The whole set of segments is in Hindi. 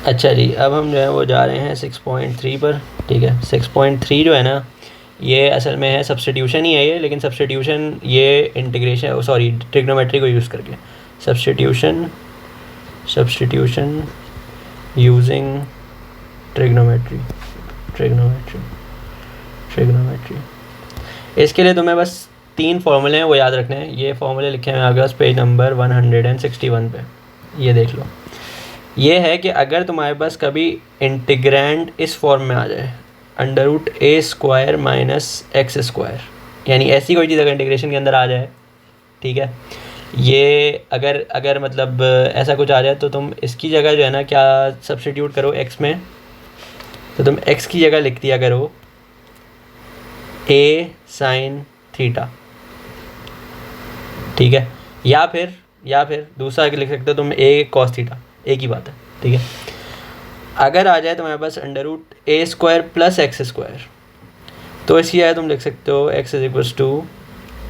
अच्छा जी, अब हम जो है वो जा रहे हैं 6.3 पर। ठीक है, 6.3 जो है ना, ये असल में है सब्स्टिट्यूशन ही है ये, लेकिन सब्स्टिट्यूशन ये इंटीग्रेशन, सॉरी, ट्रिग्नोमेट्री को यूज़ करके। Substitution substitution using trigonometry trigonometry trigonometry. इसके लिए तुम्हें बस 3 फार्मूले हैं वो याद रखने हैं। ये फार्मूले लिखे हैं आपके पास पेज नंबर 161 पे, ये देख लो। ये है कि अगर तुम्हारे पास कभी इंटीग्रैंड इस फॉर्म में आ जाए, √a² माइनस x², यानी ऐसी कोई चीज़ अगर इंटीग्रेशन के अंदर आ जाए, ठीक है, ये अगर अगर मतलब ऐसा कुछ आ जाए, तो तुम इसकी जगह जो है ना क्या सब्स्टिट्यूट करो x में, तो तुम x की जगह लिख दिया करो a sin थीटा। ठीक है, या फिर दूसरा लिख सकते हो तुम a cos थीटा, एक ही बात है। ठीक है, अगर आ जाए तुम्हारे पास √a² प्लस x², तो इसकी जगह तुम लिख सकते हो x =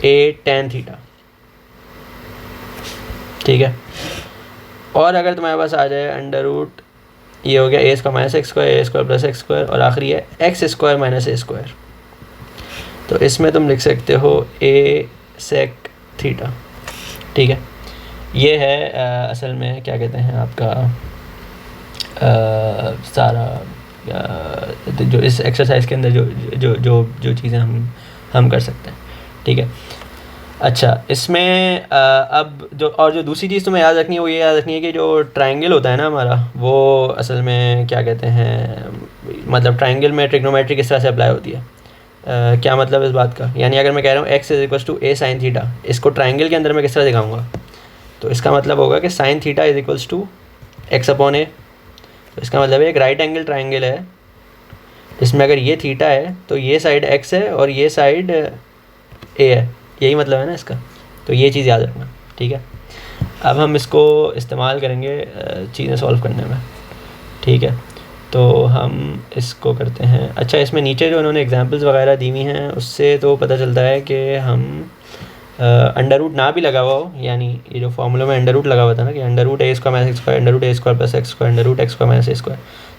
a tan थीटा। ठीक है, और अगर तुम्हारे पास आ जाए अंडर ये हो गया a² minus x², a² plus x², और आखिरी है x² माइनस a², तो इसमें तुम लिख सकते हो a sec थीटा। ठीक है, ये है असल में क्या कहते हैं आपका सारा जो इस एक्सरसाइज के अंदर जो जो जो जो चीज़ें हम कर सकते हैं। ठीक है, अच्छा, इसमें अब जो दूसरी चीज़ तुम्हें याद रखनी है वो ये याद रखनी है कि जो ट्रायंगल होता है ना हमारा, वो असल में क्या कहते हैं, मतलब ट्रायंगल में ट्रिग्नोमेट्री किस तरह से अप्लाई होती है। क्या मतलब इस बात का, यानी अगर मैं कह रहा हूँ x = a sin थीटा, इसको ट्रायंगल के अंदर मैं किस तरह दिखाऊंगा, तो इसका मतलब होगा कि sin थीटा = x/a। तो इसका मतलब एक राइट एंगल ट्रायंगल है जिसमें अगर ये थीटा है तो ये साइड x है और ये साइड a है, यही मतलब है ना इसका। तो ये चीज़ याद रखना। ठीक है, अब हम इसको इस्तेमाल करेंगे चीज़ें सॉल्व करने में। ठीक है, तो हम इसको करते हैं। अच्छा, इसमें नीचे जो उन्होंने एग्जांपल्स वगैरह दी हुई हैं उससे तो पता चलता है कि हम अंडर रूट ना भी लगा हुआ हो, यानी ये जो फॉर्मूला में अंडर रूट लगा हुआ था ना कि √a² minus x², √a² plus x², √x² minus a²,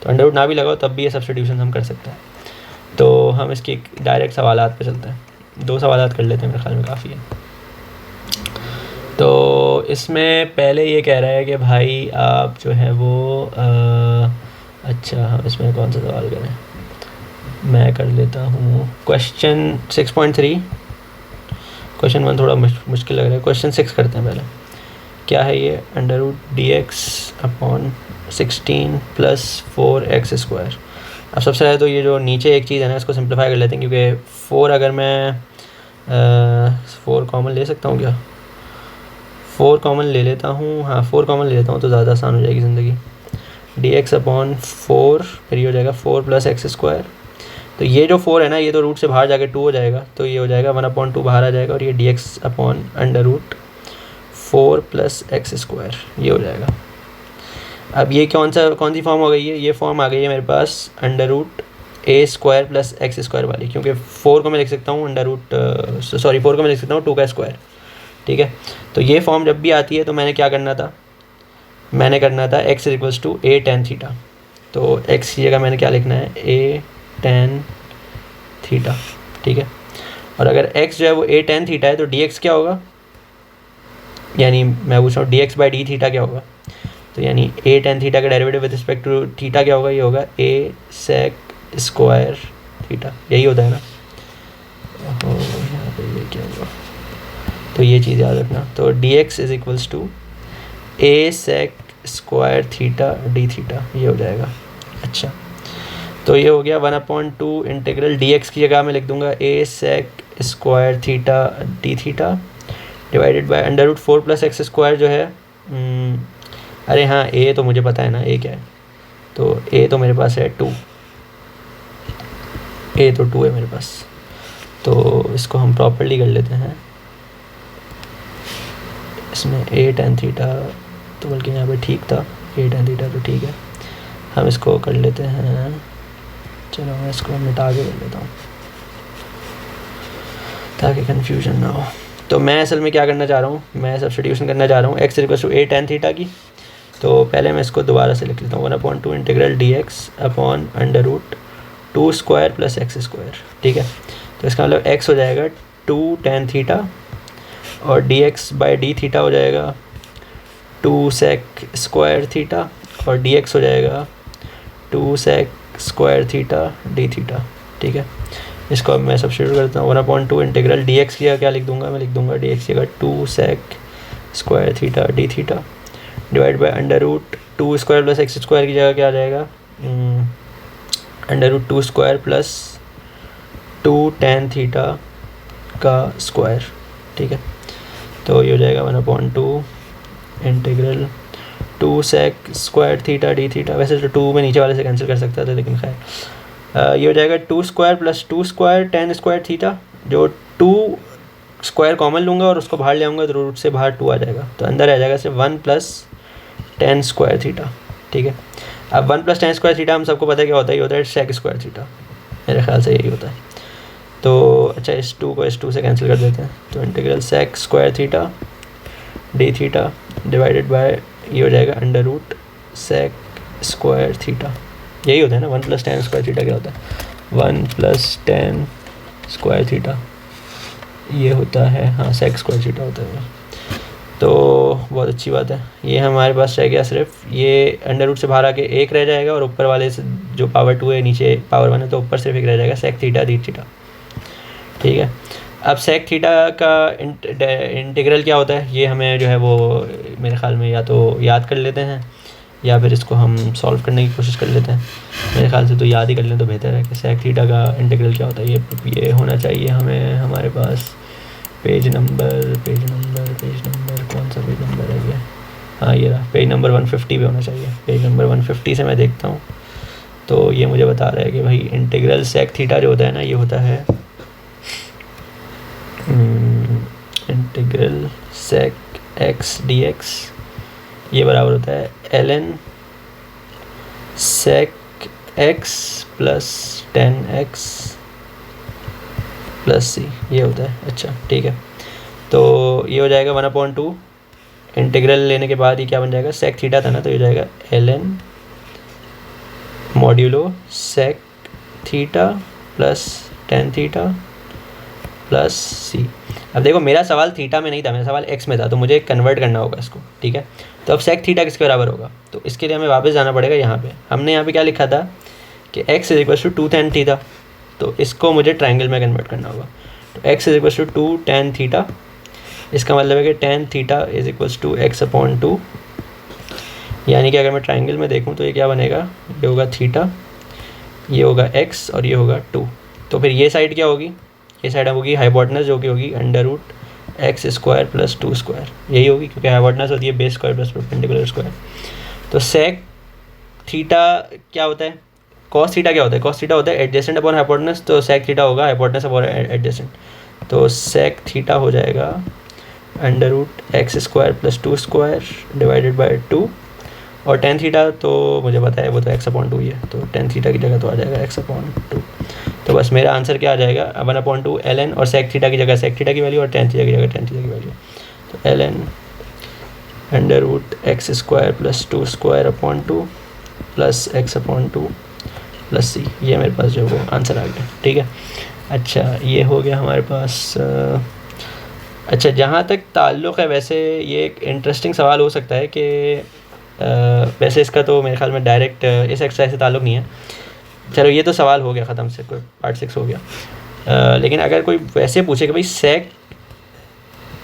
तो अंडर रूट ना भी लगा हो तब भी ये सब्स्टिट्यूशन हम कर सकते हैं। तो हम इसकी डायरेक्ट सवालात पे चलते हैं। 2 सवालात कर लेते हैं, मेरे ख्याल में काफ़ी है। तो इसमें पहले ये कह रहा है कि भाई आप जो है वो अच्छा, हम इसमें कौन सा सवाल करें, मैं कर लेता हूँ क्वेश्चन 6.3। क्वेश्चन 1 थोड़ा मुश्किल लग रहा है, क्वेश्चन 6 करते हैं पहले। क्या है ये, √dx/16 + 4x²। अब सबसे पहले तो ये जो नीचे एक चीज़ है ना इसको सिंप्लीफाई कर लेते हैं, क्योंकि 4 अगर मैं 4 कॉमन ले सकता हूँ क्या, 4 कॉमन ले लेता हूँ, हाँ 4 कॉमन ले लेता हूँ तो ज़्यादा आसान हो जाएगी ज़िंदगी। dx/4 फिर ये हो जाएगा 4 + x²। तो ये जो 4 है ना ये तो रूट से बाहर जाके 2 हो जाएगा, तो ये हो जाएगा 1/2 बाहर आ जाएगा, और ये dx/4 + x², ये हो जाएगा। अब ये कौन सी फॉर्म हो गई है, ये फॉर्म आ गई है मेरे पास √a² + x² वाली, क्योंकि 4 को मैं लिख सकता हूँ 4 को मैं लिख सकता हूँ 2 का स्क्वायर। ठीक है, तो ये फॉर्म जब भी आती है तो मैंने क्या करना था, मैंने करना था x = a tan थीटा। तो x की जगह मैंने क्या लिखना है, a tan थीटा। ठीक है, और अगर x जो है वो a tan थीटा है तो dx क्या होगा, यानी मैं पूछ रहा हूँ dx/d थीटा क्या होगा, तो यानी a tan थीटा का derivative with respect to theta क्या होगा, ये होगा a sec² थीटा, यही होता है ना। यहाँ पे ये क्या होगा, तो ये चीज़ याद रखना। तो dx = a sec² theta d theta, ये हो जाएगा। अच्छा, तो ये हो गया 1/2 इंटीग्रल dx की जगह मैं लिख दूंगा a sec² theta d theta divided bye √4 + x² जो है, अरे हाँ a तो मुझे पता है ना, a क्या है, तो a तो मेरे पास है 2, a तो 2 है मेरे पास, तो इसको हम प्रॉपर्ली कर लेते हैं। इसमें a tan थीटा तो बल्कि यहाँ पे ठीक था, a tan थीटा तो ठीक है, हम इसको कर लेते हैं। चलो मैं इसको मिटा के कर लेता हूँ ताकि कन्फ्यूजन ना हो। तो मैं असल में क्या करना चाह रहा हूँ, मैं सब्स्टिट्यूशन करना चाह रहा हूँ x = a tan थीटा की, तो पहले मैं इसको दोबारा से लिख लेता हूँ, 1/2 integral dx upon under root 2 square plus x square, ठीक है। तो इसका मतलब x हो जाएगा 2 tan थीटा और dx बाई डी थीटा हो जाएगा 2 sec स्क्वायर थीटा और dx हो जाएगा 2 sec square theta d theta, ठीक है। इसको अब मैं सब्स्टिट्यूट करता हूँ, 1/2 इंटीग्रल dx की क्या लिख दूंगा, मैं लिख दूंगा dx की 2 sec square theta d theta divide by under root 2 square plus x square की जगह क्या आ जाएगा, under root 2 square plus 2 tan theta का स्क्वायर, ठीक है। तो ये हो जाएगा 1/2 integral 2 sec square theta d theta, वैसे तो 2 में नीचे वाले से कैंसिल कर सकता था लेकिन खैर ये हो जाएगा 2 square plus 2 square tan square theta, जो 2 स्क्वायर कॉमन लूँगा और उसको बाहर ले आऊँगा तो रूट से बाहर 2 आ जाएगा, तो अंदर आ जाएगा सिर्फ 1 प्लस tan स्क्वायर थीटा, ठीक है। अब 1 प्लस tan स्क्वायर थीटा हम सबको पता है क्या होता है, ये होता है sec स्क्वायर थीटा, मेरे ख्याल से यही होता है। तो अच्छा इस 2 को इस 2 से कैंसिल कर देते हैं, तो integral sec square theta d theta divided by ये हो जाएगा under root sec square theta, यही होता है ना। 1 प्लस tan स्क्वायर थीटा क्या होता है, 1 प्लस tan स्क्वायर थीटा ये होता है, हाँ sec स्क्वायर थीटा होता है। तो बहुत अच्छी बात है, ये हमारे पास रह गया सिर्फ ये अंडर रूट से बाहर आके 1 रह जाएगा और ऊपर वाले से जो पावर 2 है नीचे पावर 1 है, तो ऊपर सिर्फ 1 रह जाएगा sec थीटा डी थीटा, ठीक है। अब sec थीटा का इंटीग्रल क्या होता है, ये हमें जो है वो मेरे ख्याल में या तो याद कर लेते हैं या फिर इसको हम सॉल्व करने की कोशिश कर लेते हैं। मेरे ख्याल से तो याद ही कर लें तो बेहतर है कि sec थीटा का इंटीग्रल क्या होता है। ये होना चाहिए हमें हमारे पास पेज नंबर कौन सा पेज नंबर है ये, हाँ ये रहा, पेज नंबर 150 पे होना चाहिए। पेज नंबर 150 से मैं देखता हूँ तो ये मुझे बता रहा है कि भाई इंटीग्रल sec थीटा जो होता है ना, ये होता है इंटीग्रल sec x dx, ये बराबर होता है ln sec x plus tan x plus c, ये होता है। अच्छा ठीक है, तो ये हो जाएगा 1/2 इंटीग्रल लेने के बाद ये क्या बन जाएगा, sec थीटा था ना, तो ये हो जाएगा ln modulo sec theta plus tan theta plus c। अब देखो मेरा सवाल थीटा में नहीं था, मेरा सवाल x में था, तो मुझे कन्वर्ट करना होगा इसको, ठीक है। तो अब sec थीटा किसके बराबर होगा, तो इसके लिए हमें वापस जाना पड़ेगा यहाँ पे। हमने यहाँ पे क्या लिखा था कि x = 2 tan थीटा, तो इसको मुझे ट्रायंगल में कन्वर्ट करना होगा। तो x = 2 tan थीटा, इसका मतलब है कि tan थीटा = x/2, यानी कि अगर मैं ट्रायंगल में देखूं तो ये क्या बनेगा, ये होगा थीटा, ये होगा x और ये होगा 2। तो फिर ये साइड क्या होगी, ये साइड होगी हाइपोटेनस, जो कि होगी under root x² plus 2 square, यही होगी क्योंकि हाइपोटेनस होती है base square plus perpendicular square. तो sec थीटा क्या होता है, cos थीटा क्या होता है, cos थीटा होता है एडजेसेंट अपॉन हाइपोटेनस, तो sec थीटा होगा हाइपोटेनस अपॉन एडजेसेंट। तो sec थीटा हो जाएगा under root x² plus 2 square divided by 2, और tan थीटा तो मुझे पता है वो तो x/2 ही है, तो tan थीटा की जगह तो आ जाएगा x/2। तो बस मेरा आंसर क्या आ जाएगा, 1/2 ln और sec थीटा की जगह sec थीटा की वैल्यू और tan थीटा की जगह tan थीटा की वैल्यू, तो ln under root x² plus 2 square upon 2 plus x/2 plus c, ये मेरे पास जो वो आंसर आ गया, ठीक है। अच्छा ये हो गया हमारे पास। अच्छा जहाँ तक ताल्लुक़ है, वैसे ये एक इंटरेस्टिंग सवाल हो सकता है कि वैसे इसका तो मेरे ख्याल में डायरेक्ट इस एक्सरसाइज से ताल्लुक़ नहीं है। चलो ये तो सवाल हो गया ख़त्म से, कोई पार्ट 6 हो गया। लेकिन अगर कोई वैसे पूछे कि भाई sec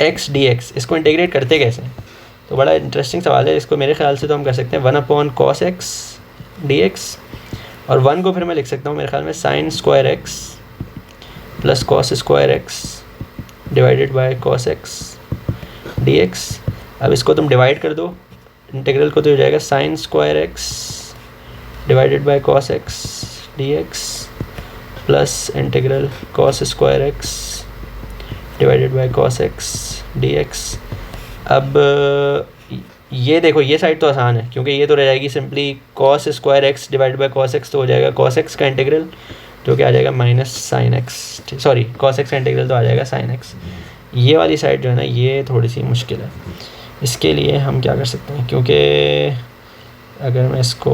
x dx इसको इंटीग्रेट करते कैसे, तो बड़ा इंटरेस्टिंग सवाल है। इसको मेरे ख्याल से तो हम कर सकते हैं 1/cos x dx, और 1 को फिर मैं लिख सकता हूँ मेरे ख्याल में sin square x plus cos square x divided by cos x dx। अब इसको तुम डिवाइड कर दो इंटीग्रल को, तो हो जाएगा sin square x divided by cos x dx plus integral cos square x divided by cos x dx। अब ये देखो ये साइड तो आसान है क्योंकि ये तो रह जाएगी simply cos square x divided by cos x, तो हो जाएगा cos x का इंटीग्रल जो कि आ जाएगा minus sin x, sorry cos x का इंटीग्रल तो आ जाएगा sin x। ये वाली साइड जो है ना ये थोड़ी सी मुश्किल है, इसके लिए हम क्या कर सकते हैं, क्योंकि अगर मैं इसको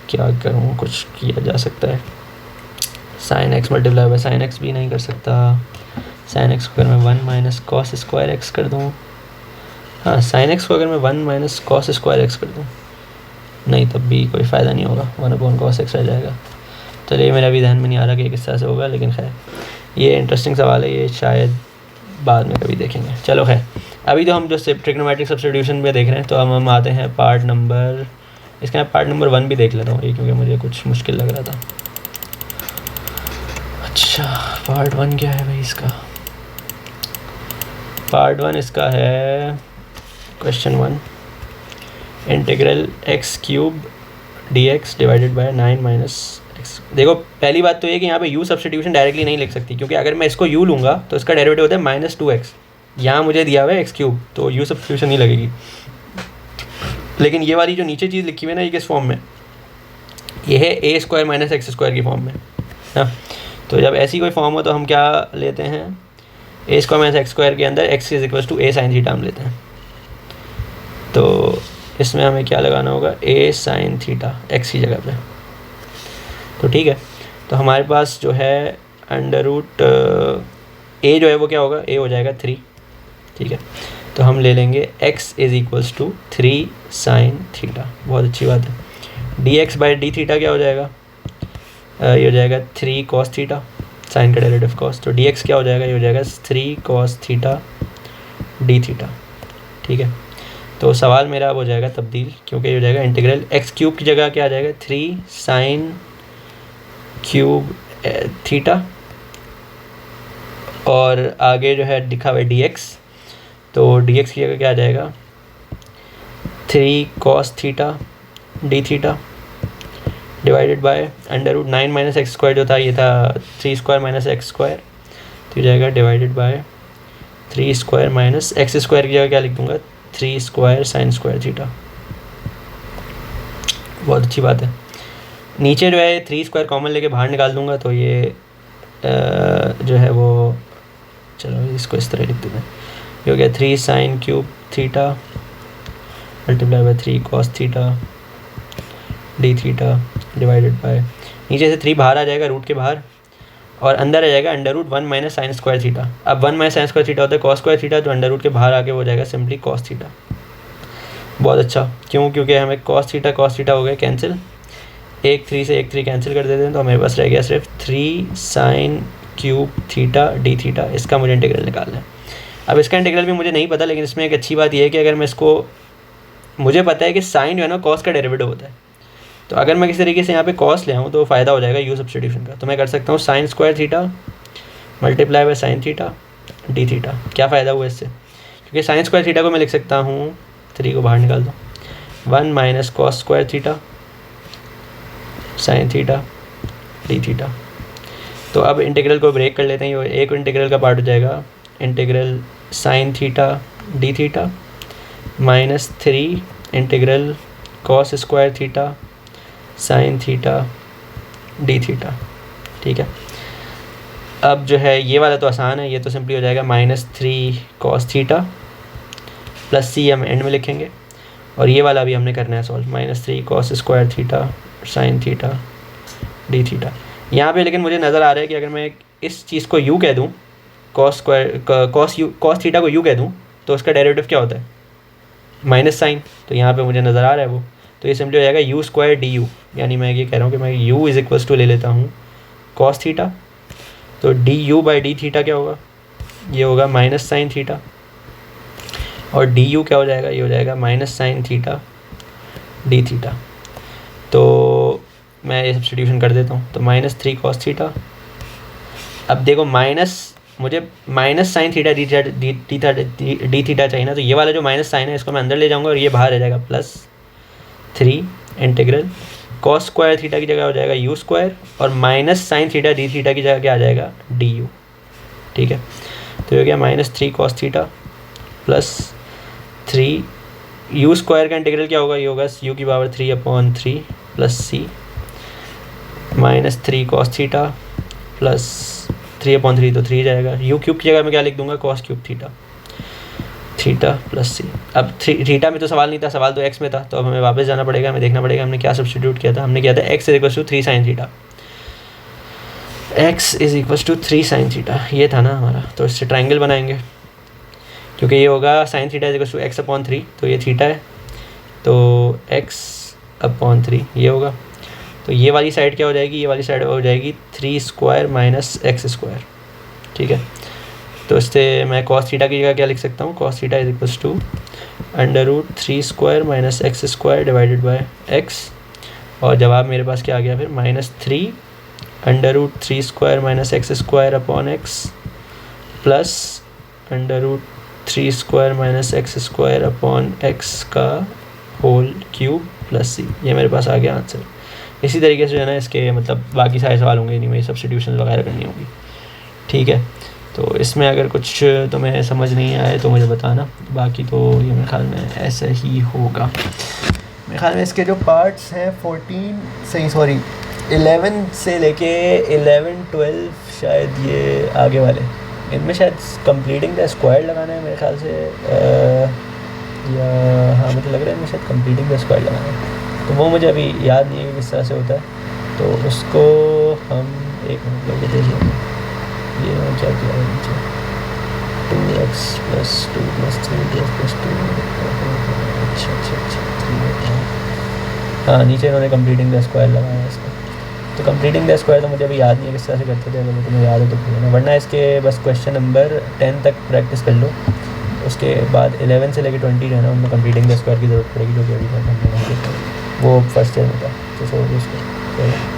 क्या करूँ, कुछ किया जा सकता है। Sine x multiply by sine x भी नहीं कर सकता। साइन एक्स को अगर मैं 1 माइनस कॉस स्क्वायर एक्स कर दूँ, हाँ साइन एक्स को अगर मैं 1 माइनस कॉस स्क्वायर एक्स कर दूँ, नहीं तब भी कोई फ़ायदा नहीं होगा, 1 कॉस एक्स रह जाएगा। चलिए ये मेरा अभी ध्यान में नहीं आ रहा कि ये किस तरह से होगा, लेकिन खैर ये इंटरेस्टिंग सवाल है, ये शायद बाद में कभी देखेंगे। चलो खैर, अभी तो हम जो ट्रिग्नोमेट्रिक सब्स्टिट्यूशन में देख रहे हैं, तो अब हम आते हैं पार्ट नंबर, इसका पार्ट नंबर 1 भी देख लेता हूँ ये, क्योंकि मुझे कुछ मुश्किल लग रहा था। अच्छा पार्ट 1 क्या है भाई इसका? पार्ट 1 इसका है question 1, integral x cube D x divided by 9 minus x. देखो पहली बात तो ये कि यहाँ पे u सब्स्टिट्यूशन डायरेक्टली नहीं लिख सकती, क्योंकि अगर मैं इसको u लूँगा तो इसका डेरिवेटिव होता है -2x। यहाँ मुझे दिया हुआ है एक्स क्यूब, तो u सब्स्टिट्यूशन नहीं लगेगी। लेकिन ये वाली जो नीचे चीज़ लिखी हुई है ना, ये किस फॉर्म में, ये है a square minus x square की फॉर्म में ना। तो जब ऐसी कोई फॉर्म हो तो हम क्या लेते हैं, a square minus x square के अंदर x is equal to a sine theta हम लेते हैं। तो इसमें हमें क्या लगाना होगा, a साइन थीटा x की जगह पे। तो ठीक है, तो हमारे पास जो है अंडर रूट a जो है वो क्या होगा, a हो जाएगा 3। ठीक है, तो हम ले लेंगे x is equals to 3 sine theta. बहुत अच्छी बात है। dx बाई डी थीटा क्या हो जाएगा, ये हो जाएगा 3 कॉस थीटा, साइन का डेरिवेटिव कॉस। तो dx क्या हो जाएगा, ये हो जाएगा 3 कॉस थीटा डी थीटा। ठीक है, तो सवाल मेरा अब हो जाएगा तब्दील, क्योंकि ये हो जाएगा इंटीग्रल एक्स क्यूब की जगह क्या आ जाएगा, 3 साइन क्यूब थीटा, और आगे जो है लिखा हुआ है dx, तो dx की जगह क्या आ जाएगा, 3 cos theta d theta divided by under root 9 minus x square जो था, ये था 3 स्क्वायर माइनस एक्स स्क्वायर, तो हो जाएगा divided by 3 square minus x square की जगह क्या लिख दूँगा, 3 स्क्वायर साइन स्क्वायर थीटा। बहुत अच्छी बात है। नीचे जो है 3 स्क्वायर कॉमन लेके बाहर निकाल दूंगा, तो ये जो है वो, चलो इसको इस तरह लिख दूँगा, ये हो गया 3 sine cube theta multiply by 3 cos theta d theta divided bye, नीचे से 3 बाहर आ जाएगा रूट के बाहर, और अंदर आ जाएगा under root 1 minus sine square theta. अब 1 माइनस साइन स्क्वायर थीटा होता है कॉस स्क्वायर थीटा, तो अंडर रूट के बाहर आके हो जाएगा सिंपली कॉस थीटा। बहुत अच्छा, क्यों, क्योंकि हमें कॉस थीटा हो गया कैंसिल, 3 से 3 कैंसिल कर देते हैं, तो हमें बस रह गया सिर्फ 3 sine cube theta d theta. इसका मुझे इंटीग्रल निकालना है। अब इसका इंटीग्रल भी मुझे नहीं पता, लेकिन इसमें एक अच्छी बात यह है कि अगर मैं इसको, मुझे पता है कि साइन जो है ना कॉस का डेरिवेटिव होता है, तो अगर मैं किसी तरीके से यहाँ पे कॉस ले आऊँ तो फ़ायदा हो जाएगा u सब्स्टिट्यूशन का। तो मैं कर सकता हूँ sign square theta multiply by sine theta d theta. क्या फ़ायदा हुआ इससे, क्योंकि साइन स्क्वायर थीटा को मैं लिख सकता हूँ, 3 को बाहर निकाल दो, 1 minus cos square theta sine theta d theta. तो अब इंटीग्रल को ब्रेक कर लेते हैं, ये एक इंटीग्रल का पार्ट हो जाएगा integral sine theta d theta minus 3 integral cos square theta sine theta d theta. ठीक है, अब जो है ये वाला तो आसान है, ये तो सिंपली हो जाएगा -3 कॉस थीटा प्लस c हम एंड में लिखेंगे, और ये वाला भी हमने करना है solve, -3 cos square theta sine theta d theta. यहाँ पे लेकिन मुझे नज़र आ रहा है कि अगर मैं इस चीज़ को u कह दूँ, कॉस थीटा को u कह दूँ, तो उसका डेरिवेटिव क्या होता है, माइनस साइन। तो यहाँ पे मुझे नज़र आ रहा है वो, तो ये सिंपली हो जाएगा u स्क्वायर डी यू, यानी मैं ये कह रहा हूँ कि मैं u इज इक्वल्स टू ले लेता हूँ कॉस थीटा, तो D you by D theta क्या होगा, ये होगा माइनस साइन थीटा, और डी यू क्या हो जाएगा, ये हो जाएगा minus sine theta d theta. तो मैं ये सब्स्टिट्यूशन कर देता हूँ, तो -3 कॉस थीटा। अब देखो मुझे minus sine theta d theta चाहिए ना, तो ये वाला जो माइनस साइन है इसको मैं अंदर ले जाऊँगा, और ये बाहर आ जाएगा +3 इंटीग्रल कॉस स्क्वायर थीटा की जगह हो जाएगा u स्क्वायर, और minus sine theta d theta की जगह क्या आ जाएगा डी यू। ठीक है, तो ये हो गया -3 cos theta plus 3 u square का इंटीग्रल क्या होगा, ये होगा u की power 3/3 plus c -3 cos theta plus 3/3, तो 3 जाएगा, u क्यूब की जगह में क्या लिख दूंगा, cos cube theta. Theta plus C. अब थीटा में तो सवाल नहीं था, सवाल तो एक्स में था, तो अब हमें वापस जाना पड़ेगा, हमें देखना पड़ेगा हमने क्या सब्स्टिट्यूट किया था। हमने किया था x is equal to 3 sine theta, x is equal to 3 sine theta, ये था ना हमारा। तो इससे ट्राइंगल बनाएंगे, क्योंकि ये होगा sine theta is equal to x upon 3, तो ये थीटा है, तो एक्स अपॉन 3 ये होगा। तो ये वाली साइड क्या हो जाएगी, ये वाली साइड हो जाएगी 3 स्क्वायर माइनस एक्स स्क्वायर, ठीक है। तो इससे मैं कॉस थीटा की जगह क्या लिख सकता हूँ, cos theta is equals to under root 3 square minus x square divided by x, और जवाब मेरे पास क्या आ गया फिर, -3 under root 3 square minus x square upon x plus under root 3 square minus x square upon x का होल क्यूब प्लस सी, ये मेरे पास आ गया आंसर। इसी तरीके से जो है ना इसके मतलब बाकी सारे सवाल होंगे, इन्हीं में सब्स्टिट्यूशन वगैरह करनी होगी, ठीक है। तो इसमें अगर कुछ तुम्हें समझ नहीं आए तो मुझे बताना, बाकी तो ये मेरे ख्याल में ऐसा ही होगा। मेरे ख्याल में इसके जो पार्ट्स हैं 11 से लेके 11, 12 शायद ये आगे वाले, इनमें शायद कंप्लीटिंग द स्क्वायर लगाना है मेरे ख्याल से, या हाँ मुझे लग रहा है इनमें शायद कंप्लीटिंग द स्क्वायर लगाना है, तो वो मुझे अभी याद नहीं है किस तरह से होता है, तो उसको हम एक मिनट लगे देख लेंगे। ये क्या किया है नीचे, 2x प्लस 2 प्लस 3 प्लस 2, अच्छा, हाँ नीचे इन्होंने कंप्लीटिंग द स्क्वायर लगाया है इसका। तो कंप्लीटिंग द स्क्वायर तो मुझे अभी याद नहीं है किस तरह से करते थे, अगर तुम्हें याद है तो पूछना, वरना इसके बस क्वेश्चन नंबर 10 तक प्रैक्टिस कर लो, उसके बाद 11 से लेकर 20 जो है ना उनमें कंप्लीटिंग द स्क्वायर की ज़रूरत पड़ेगी, जो कि अभी तक हमने वो फर्स्ट ईयर में था, तो उसको